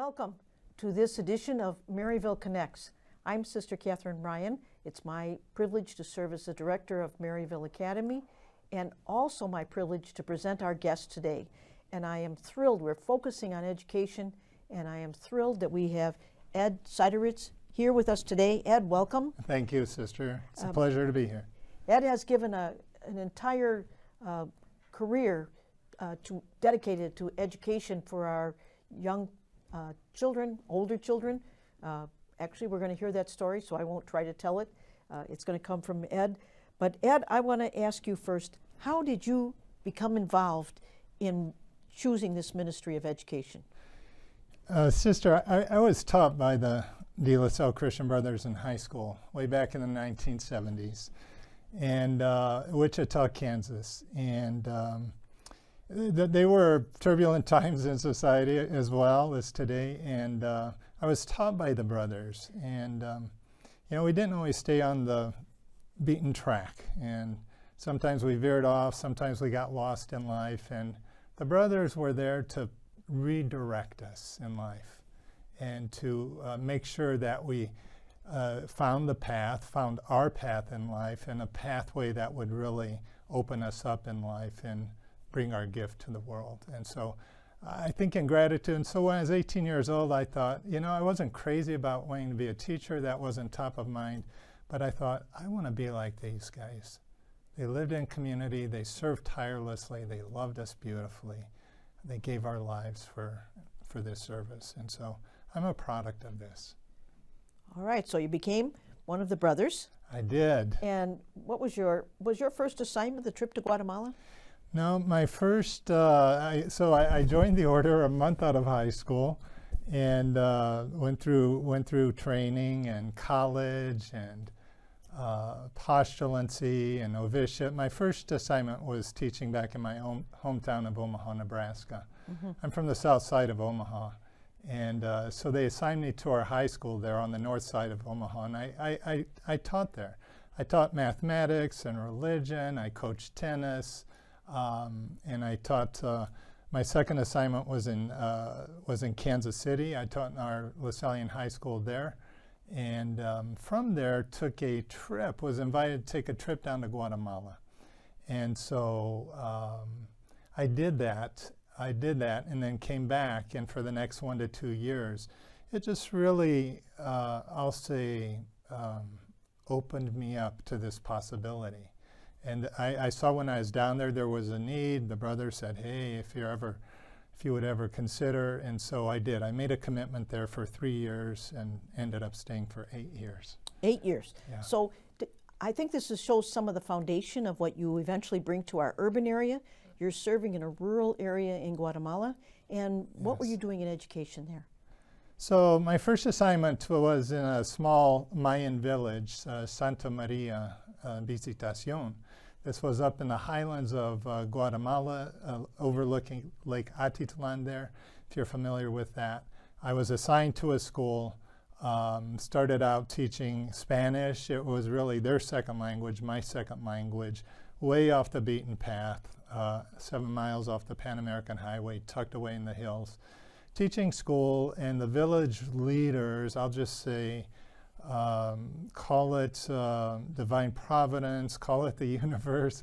Welcome to this edition of Maryville Connects. I'm Sister Catherine Ryan. It's my privilege to serve as the director of Maryville Academy and also my privilege to present our guest today. And I am thrilled. We're focusing on education, and I am thrilled that we have Ed Siderewicz here with us today. Ed, welcome. Thank you, Sister. It's a pleasure to be here. Ed has given an entire career dedicated to education for our young children, older children. Actually, we're going to hear that story, so I won't try to tell it. It's going to come from Ed. But Ed, I want to ask you first, how did you become involved in choosing this ministry of education? Sister, I was taught by the De La Salle Christian Brothers in high school way back in the 1970s, and Wichita, Kansas. And they were turbulent times in society as well as today, and I was taught by the brothers. And we didn't always stay on the beaten track, and sometimes we veered off, sometimes we got lost in life, and the brothers were there to redirect us in life and to make sure that we found our path in life, and a pathway that would really open us up in life and bring our gift to the world. And so I think in gratitude, and so when I was 18 years old, I thought, I wasn't crazy about wanting to be a teacher. That wasn't top of mind. But I thought, I want to be like these guys. They lived in community. They served tirelessly. They loved us beautifully. They gave our lives for this service. And so I'm a product of this. All right, so you became one of the brothers. I did. And what was your first assignment, the trip to Guatemala? No, my first, I joined the order a month out of high school, and went through training and college and postulancy and novitiate. My first assignment was teaching back in my own hometown of Omaha, Nebraska. Mm-hmm. I'm from the south side of Omaha, and so they assigned me to our high school there on the north side of Omaha, and I taught there. I taught mathematics and religion. I coached tennis. And I taught, my second assignment was in Kansas City. I taught in our LaSallian High School there. And from there was invited to take a trip down to Guatemala. And so I did that and then came back, and for the next 1 to 2 years, it just really, I'll say, opened me up to this possibility. And I saw when I was down there was a need. The brothers said, hey, if you would ever consider. And so I did. I made a commitment there for 3 years and ended up staying for 8 years. 8 years. Yeah. So I think this shows some of the foundation of what you eventually bring to our urban area. You're serving in a rural area in Guatemala. And what were you doing in education there? So my first assignment was in a small Mayan village, Santa Maria Visitacion. This was up in the highlands of Guatemala, overlooking Lake Atitlan there, if you're familiar with that. I was assigned to a school, started out teaching Spanish. It was really their second language, my second language, way off the beaten path, 7 miles off the Pan American Highway, tucked away in the hills. Teaching school, and the village leaders, I'll just say, call it divine providence, call it the universe,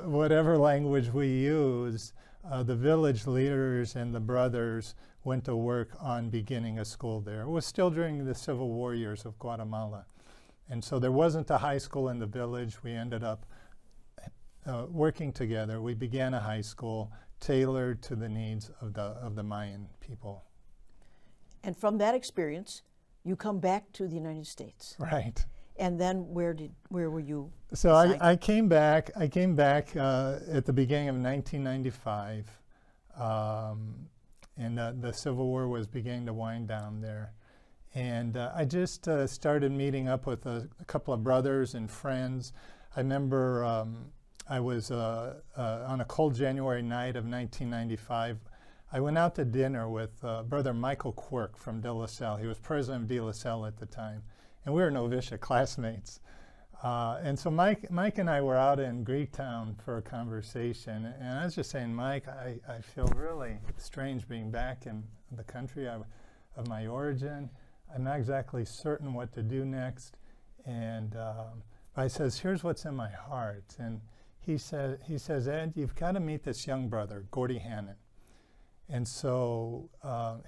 whatever language we use, the village leaders and the brothers went to work on beginning a school there. It was still during the Civil War years of Guatemala. And so there wasn't a high school in the village. We ended up working together. We began a high school tailored to the needs of the Mayan people. And from that experience, you come back to the United States. Right. And then where were you? So I came back at the beginning of 1995, and the Civil War was beginning to wind down there. And I just started meeting up with a couple of brothers and friends. I remember I was on a cold January night of 1995. I went out to dinner with Brother Michael Quirk from De La Salle. He was president of De La Salle at the time, and we were novitiate classmates. And so Mike and I were out in Greektown for a conversation, and I was just saying, Mike, I feel really strange being back in the country. of my origin. I'm not exactly certain what to do next. And I says, here's what's in my heart. And he says, Ed, you've got to meet this young brother, Gordy Hannon. And so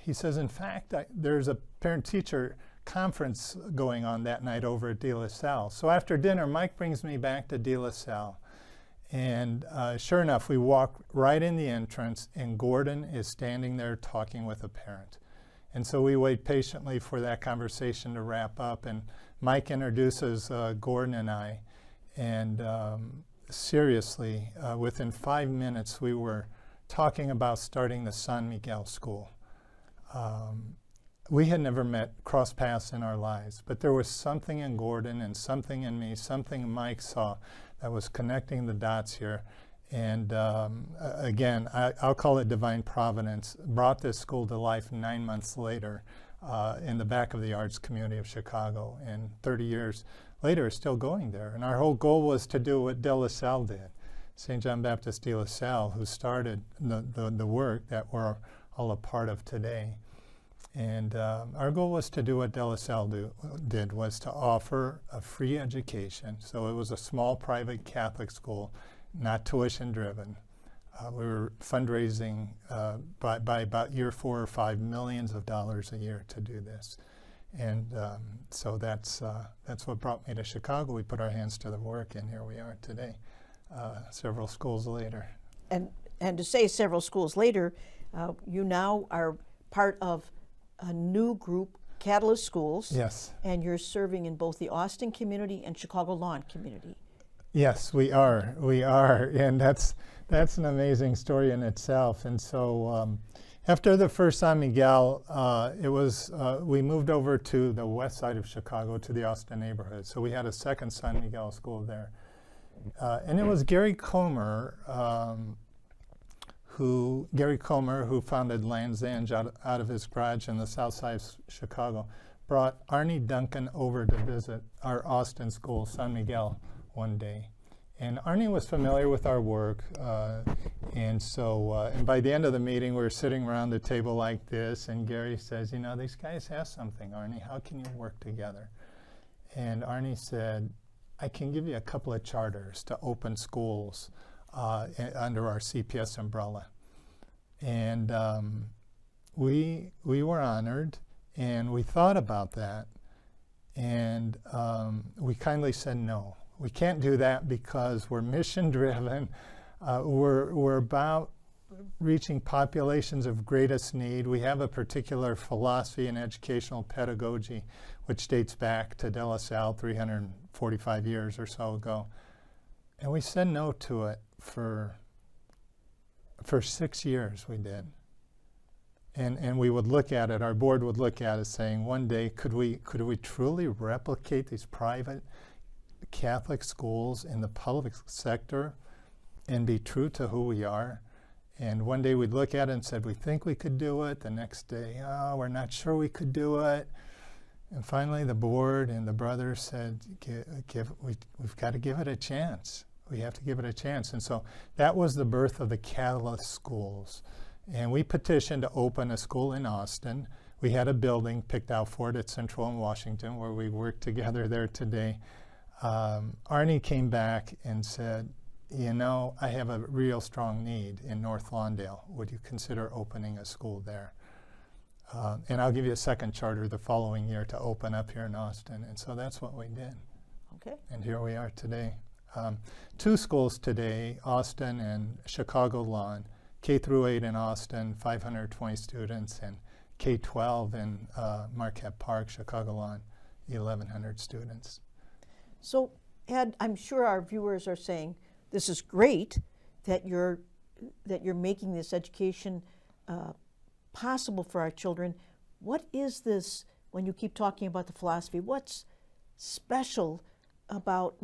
he says, in fact, there's a parent-teacher conference going on that night over at De La Salle. So after dinner, Mike brings me back to De La Salle. And sure enough, we walk right in the entrance, and Gordon is standing there talking with a parent. And so we wait patiently for that conversation to wrap up. And Mike introduces Gordon and I. And seriously, within 5 minutes, we were talking about starting the San Miguel School. We had never met, crossed paths in our lives, but there was something in Gordon and something in me, something Mike saw that was connecting the dots here. And again, I'll call it divine providence, brought this school to life 9 months later in the back of the arts community of Chicago. And 30 years later, it's still going there. And our whole goal was to do what De La Salle did. St. John Baptist De La Salle, who started the work that we're all a part of today. And our goal was to do what De La Salle did, was to offer a free education. So it was a small private Catholic school, not tuition driven. We were fundraising by about year 4 or 5 millions of dollars a year to do this. And so that's what brought me to Chicago. We put our hands to the work, and here we are today, several schools later. And to say several schools later, you now are part of a new group, Catalyst Schools. Yes. And you're serving in both the Austin community and Chicago Lawn community. Yes, we are. We are. And that's an amazing story in itself. And so after the first San Miguel, we moved over to the west side of Chicago, to the Austin neighborhood. So we had a second San Miguel school there. And it was Gary Comer, who founded Land's End out of his garage in the south side of Chicago, brought Arnie Duncan over to visit our Austin school, San Miguel, one day. And Arnie was familiar with our work, and by the end of the meeting, we were sitting around the table like this, and Gary says, you know, these guys have something, Arnie, how can you work together? And Arnie said, I can give you a couple of charters to open schools under our CPS umbrella. And we were honored, and we thought about that, and we kindly said no. We can't do that because we're mission driven. We're about reaching populations of greatest need. We have a particular philosophy in educational pedagogy which dates back to De La Salle 345 years or so ago. And we said no to it for 6 years, we did. And we would look at it, our board would look at it saying, one day, could we truly replicate these private Catholic schools in the public sector and be true to who we are? And one day we'd look at it and said, we think we could do it. The next day, oh, we're not sure we could do it. And finally the board and the brothers said, we've got to give it a chance. We have to give it a chance. And so that was the birth of the Catalyst Schools. And we petitioned to open a school in Austin. We had a building picked out for it at Central in Washington, where we work together there today. Arnie came back and said, you know, I have a real strong need in North Lawndale. Would you consider opening a school there? And I'll give you a second charter the following year to open up here in Austin. And so that's what we did. Okay. And here we are today. 2 schools today, Austin and Chicago Lawn. K-8 in Austin, 520 students, and K-12 in Marquette Park, Chicago Lawn, 1,100 students. So, Ed, I'm sure our viewers are saying, this is great that you're making this education possible for our children. What is this, when you keep talking about the philosophy, what's special about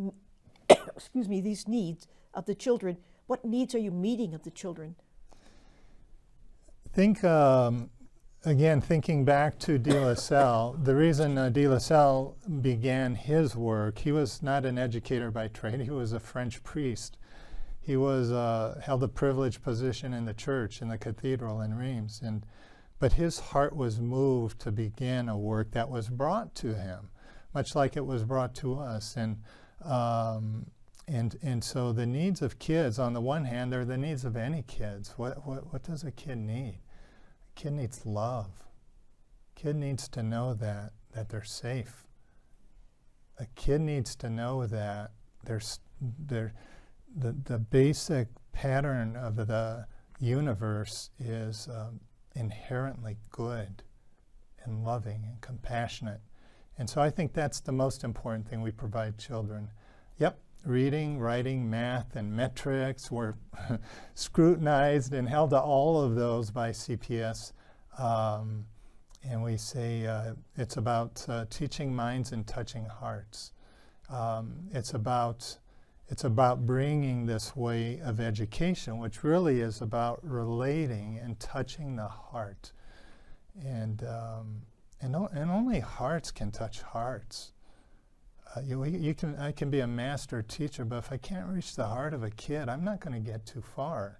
excuse me, these needs of the children? What needs are you meeting of the children? Again, thinking back to De La Salle, the reason De La Salle began his work, he was not an educator by trade, he was a French priest. He was held a privileged position in the church, in the cathedral in Reims. And but his heart was moved to begin a work that was brought to him, much like it was brought to us. And so the needs of kids, on the one hand, they're the needs of any kids. What does a kid need? A kid needs love. A kid needs to know that they're safe. A kid needs to know that the basic pattern of the universe is inherently good and loving and compassionate. And so I think that's the most important thing we provide children. Yep, reading, writing, math, and metrics were scrutinized and held to all of those by CPS. And we say it's about teaching minds and touching hearts. It's about bringing this way of education, which really is about relating and touching the heart. And only hearts can touch hearts. I can be a master teacher, but if I can't reach the heart of a kid, I'm not going to get too far.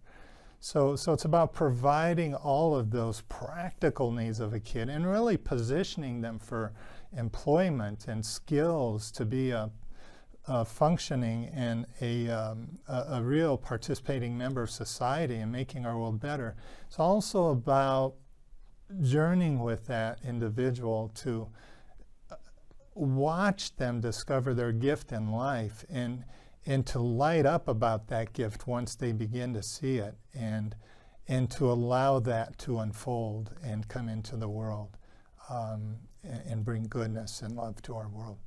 So it's about providing all of those practical needs of a kid and really positioning them for employment and skills to be a functioning and a real participating member of society and making our world better. It's also about journeying with that individual to watch them discover their gift in life and to light up about that gift once they begin to see it, and to allow that to unfold and come into the world and bring goodness and love to our world.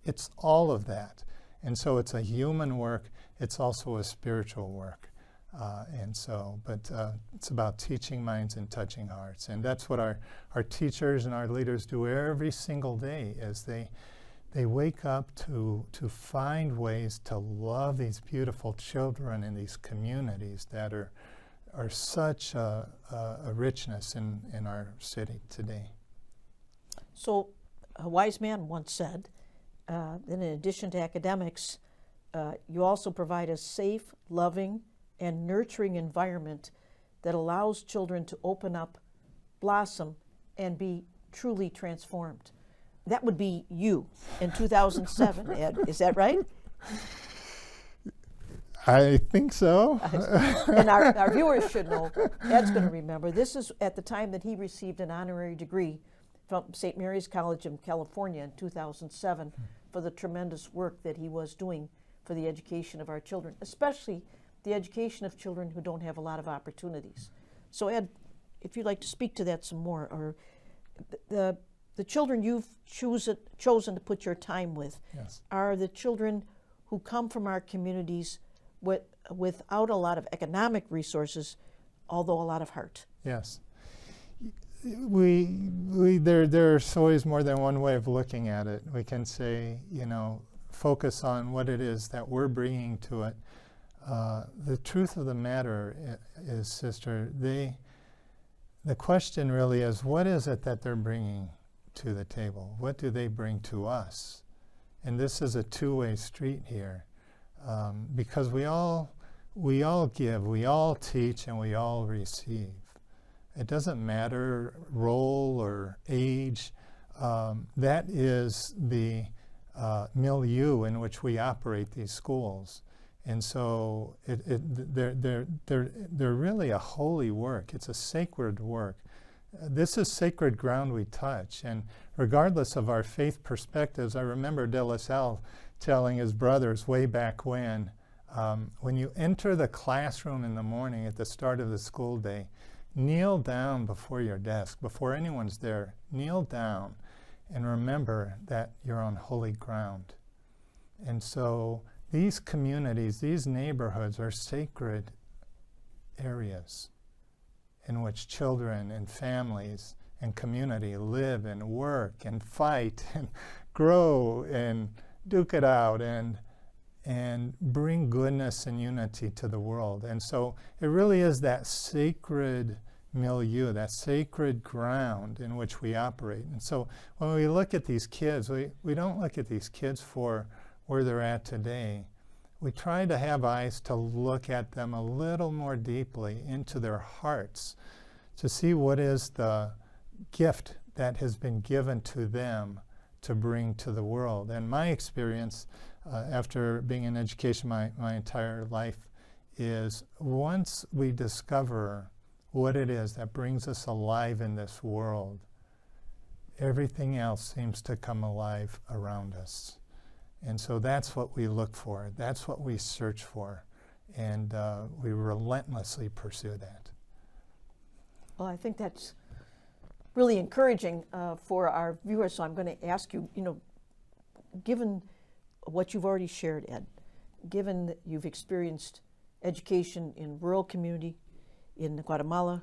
It's all of that. And so it's a human work. It's also a spiritual work. But it's about teaching minds and touching hearts. And that's what our teachers and our leaders do every single day, as they wake up to find ways to love these beautiful children in these communities that are such a richness in our city today. So a wise man once said, that in addition to academics, you also provide a safe, loving, and nurturing environment that allows children to open up, blossom, and be truly transformed. That would be you in 2007, Ed. Is that right? I think so. And our viewers should know, Ed's going to remember, this is at the time that he received an honorary degree from St. Mary's College in California in 2007 for the tremendous work that he was doing for the education of our children, especially the education of children who don't have a lot of opportunities. So Ed, if you'd like to speak to that some more, or the children you've chosen to put your time with, yes, are the children who come from our communities without a lot of economic resources, although a lot of heart. Yes. There's always more than one way of looking at it. We can say, focus on what it is that we're bringing to it. The truth of the matter is, sister, the question really is, what is it that they're bringing to the table? What do they bring to us? And this is a two-way street here, because we all give, we all teach, and we all receive. It doesn't matter role or age. That is the milieu in which we operate these schools. And so they're really a holy work. It's a sacred work. This is sacred ground we touch. And regardless of our faith perspectives, I remember De La Salle telling his brothers way back when you enter the classroom in the morning at the start of the school day, kneel down before your desk, before anyone's there. Kneel down and remember that you're on holy ground. And so these communities, these neighborhoods are sacred areas in which children and families and community live and work and fight and grow and duke it out and bring goodness and unity to the world. And so it really is that sacred milieu, that sacred ground in which we operate. And so when we look at these kids, we don't look at these kids for where they're at today. We try to have eyes to look at them a little more deeply into their hearts, to see what is the gift that has been given to them to bring to the world. And my experience after being in education my entire life is once we discover what it is that brings us alive in this world, everything else seems to come alive around us. And so that's what we look for. That's what we search for. And we relentlessly pursue that. Well, I think that's really encouraging for our viewers. So I'm going to ask you, given what you've already shared, Ed, given that you've experienced education in rural community in Guatemala,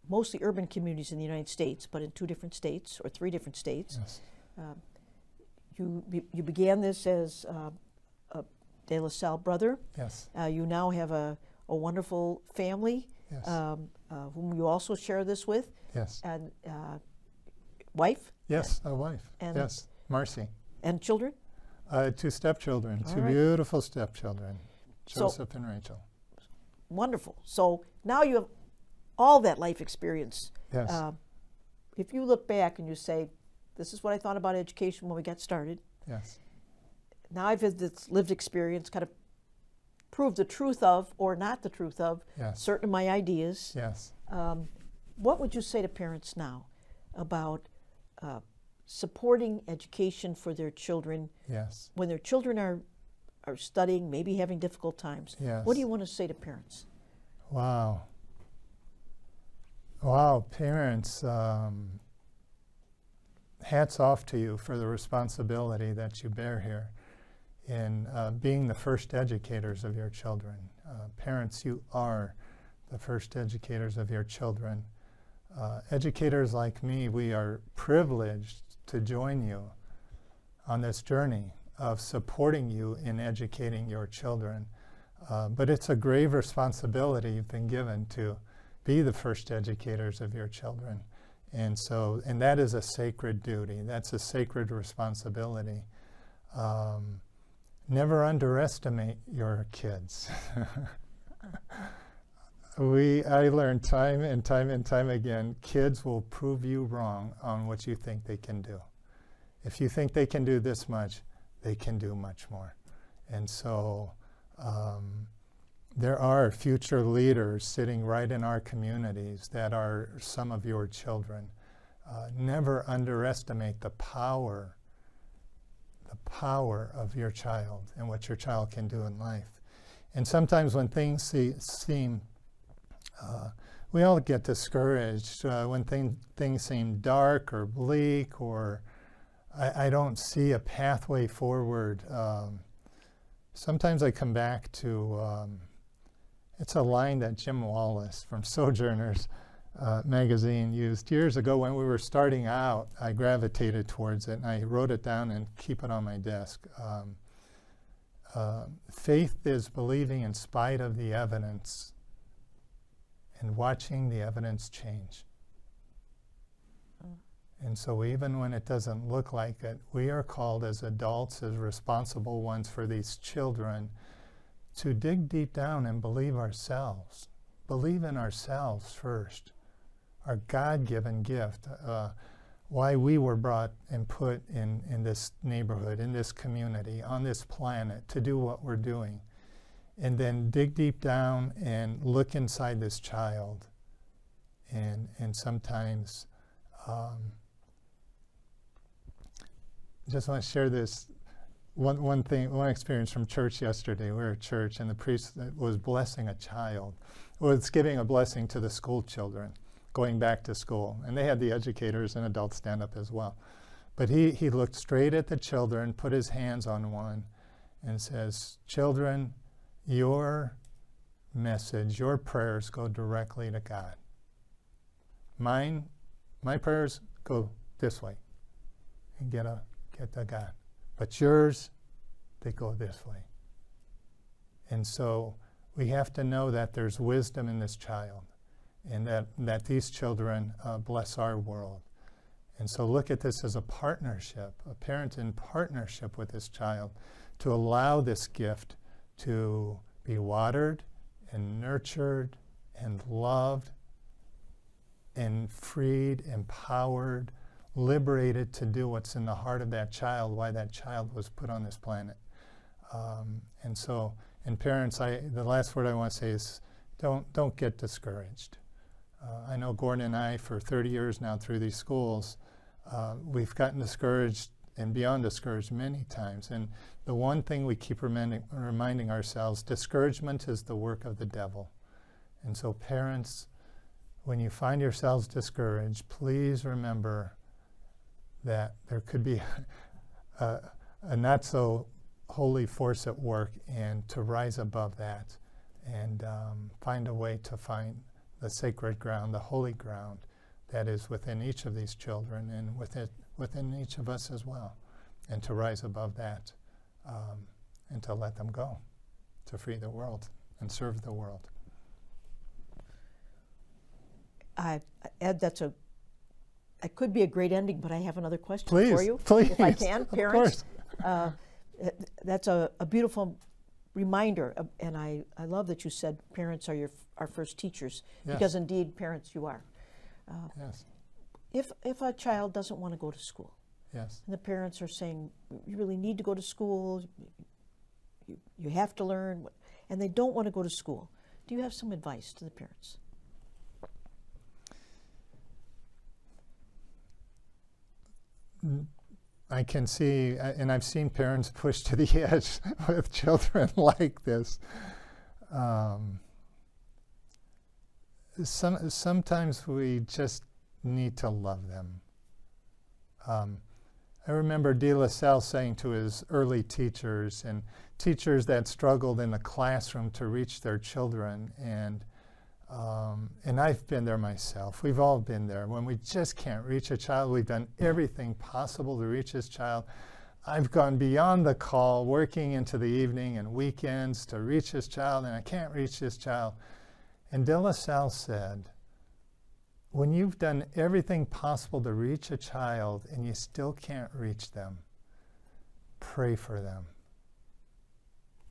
mostly urban communities in the United States, but in 2 different states or 3 different states. Yes. You began this as a De La Salle brother. Yes. You now have a wonderful family, Yes. whom you also share this with. Yes. And wife. Yes, a wife. And yes, Marcy. And children. 2 stepchildren, All 2 right. beautiful stepchildren, So- Joseph and Rachel. Wonderful. So now you have all that life experience. Yes. If you look back and you say, this is what I thought about education when we got started. Yes. Now I've had this lived experience, kind of prove the truth of, or not the truth of, Yes. certain of my ideas. Yes. What would you say to parents now about supporting education for their children Yes. when their children are studying, maybe having difficult times? Yes. What do you want to say to parents? Wow. Wow, parents, hats off to you for the responsibility that you bear here in being the first educators of your children. Parents, you are the first educators of your children. Educators like me, we are privileged to join you on this journey of supporting you in educating your children. But it's a grave responsibility you've been given to be the first educators of your children. And that is a sacred duty. That's a sacred responsibility. Never underestimate your kids. I learned time and time again, kids will prove you wrong on what you think they can do. If you think they can do this much, they can do much more. And so there are future leaders sitting right in our communities that are some of your children. Never underestimate the power of your child and what your child can do in life. And sometimes when things seem, we all get discouraged when things seem dark or bleak, or I don't see a pathway forward. Sometimes I come back to, it's a line that Jim Wallace from Sojourners magazine used years ago when we were starting out. I gravitated towards it and I wrote it down and keep it on my desk. Faith is believing in spite of the evidence and watching the evidence change. And so even when it doesn't look like it, we are called as adults, as responsible ones for these children, to dig deep down and believe ourselves. Believe in ourselves first, our God-given gift, why we were brought and put in this neighborhood, in this community, on this planet, to do what we're doing. And then dig deep down and look inside this child. And sometimes, just want to share this one experience from church yesterday. We were at church and the priest was blessing a child, was giving a blessing to the school children going back to school. And they had the educators and adults stand up as well. But he looked straight at the children, put his hands on one, and says, "Children, your message, your prayers go directly to God. My prayers go this way and get to God. But yours, they go this way." And so we have to know that there's wisdom in this child and that these children bless our world. And so look at this as a partnership, a parent in partnership with this child to allow this gift to be watered and nurtured and loved and freed, empowered, liberated to do what's in the heart of that child, why that child was put on this planet. And so, and parents, the last word I want to say is don't get discouraged. I know Gordon and I, for 30 years now through these schools, we've gotten discouraged and beyond discouraged many times. And the one thing we keep reminding ourselves, discouragement is the work of the devil. And so parents, when you find yourselves discouraged, please remember that there could be a not so holy force at work, and to rise above that and find a way to find the sacred ground, the holy ground that is within each of these children and within each of us as well, and to rise above that and to let them go, to free the world and serve the world. Ed, it could be a great ending, but I have another question for you. Please, if I can, parents. Of course. That's a beautiful reminder, and I love that you said parents are our first teachers, Yes. because indeed, parents, you are. Yes. If a child doesn't want to go to school, Yes. and the parents are saying, you really need to go to school, you have to learn, and they don't want to go to school, do you have some advice to the parents? I can see, and I've seen parents push to the edge with children like this. Sometimes we just need to love them. I remember De La Salle saying to his early teachers, and teachers that struggled in the classroom to reach their children, and I've been there myself. We've all been there. When we just can't reach a child, we've done everything possible to reach this child. I've gone beyond the call, working into the evening and weekends to reach this child, and I can't reach this child. And De La Salle said, when you've done everything possible to reach a child and you still can't reach them, pray for them.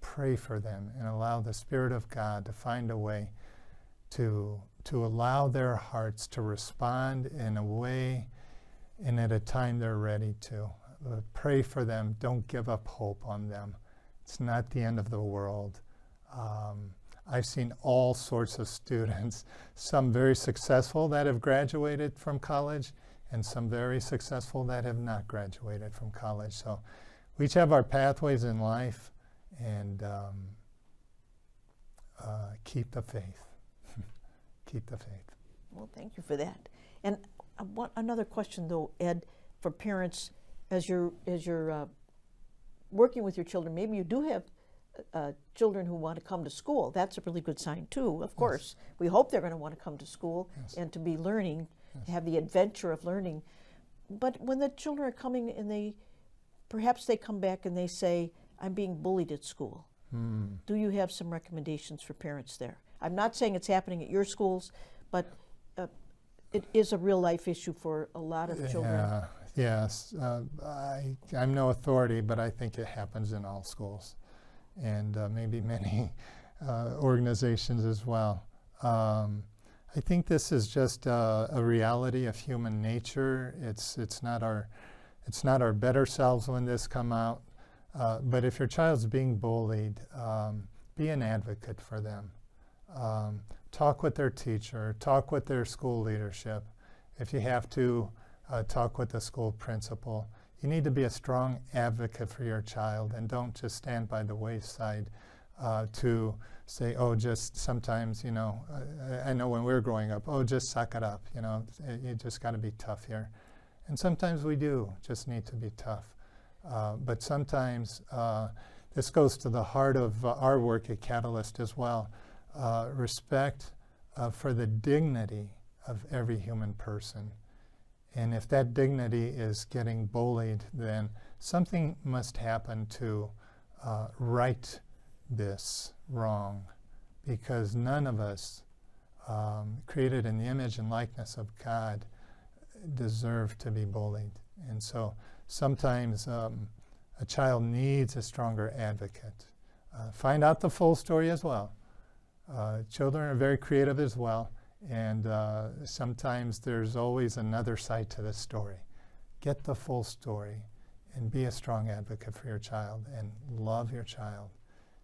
Pray for them and allow the Spirit of God to find a way to allow their hearts to respond in a way and at a time they're ready to. Pray for them. Don't give up hope on them. It's not the end of the world. I've seen all sorts of students, some very successful that have graduated from college, and some very successful that have not graduated from college. So we each have our pathways in life, and keep the faith. Keep the faith. Well, thank you for that. And another question, though, Ed, for parents, as you're working with your children, maybe you do have children who want to come to school. That's a really good sign, too, of course. Yes. We hope they're going to want to come to school, yes, and to be learning, yes, to have the adventure of learning. But when the children are coming and perhaps they come back and they say, I'm being bullied at school. Do you have some recommendations for parents there? I'm not saying it's happening at your schools, but it is a real life issue for a lot of children. Yeah, yes. I'm no authority, but I think it happens in all schools, and maybe many organizations as well. I think this is just a reality of human nature. It's not our better selves when this come out. But if your child's being bullied, be an advocate for them. Talk with their teacher, talk with their school leadership. If you have to, talk with the school principal. You need to be a strong advocate for your child, and don't just stand by the wayside to say, oh, just sometimes, you know, I know when we were growing up, oh, just suck it up, you know, you just got to be tough here. And sometimes we do just need to be tough. But sometimes this goes to the heart of our work at Catalyst as well. Respect for the dignity of every human person. And if that dignity is getting bullied, then something must happen to right this wrong, because none of us, created in the image and likeness of God, deserve to be bullied. And so sometimes a child needs a stronger advocate. Find out the full story as well. Children are very creative as well, And sometimes there's always another side to the story. Get the full story and be a strong advocate for your child and love your child.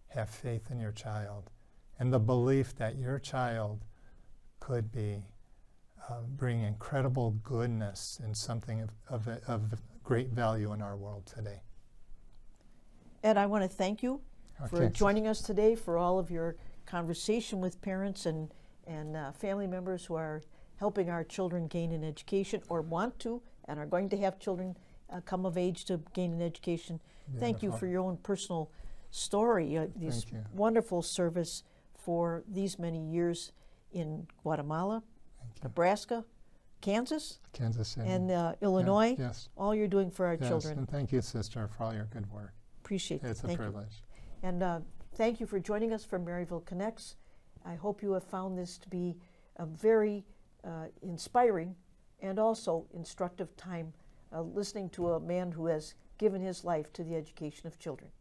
Have faith in your child and the belief that your child could be bring incredible goodness and something of great value in our world today. Ed, I want to thank you for Okay. joining us today, for all of your conversation with parents and family members who are helping our children gain an education or want to and are going to have children come of age to gain an education. Thank you Beautiful. for your own personal story, this Thank you. wonderful service for these many years in Guatemala, Thank you. Nebraska, Kansas, Kansas City. and Illinois. Yes. All you're doing for our Yes. children. And thank you, sister, for all your good work. Appreciate it. It's a Thank you. privilege. And thank you for joining us from Maryville Connects. I hope you have found this to be a very inspiring and also instructive time listening to a man who has given his life to the education of children.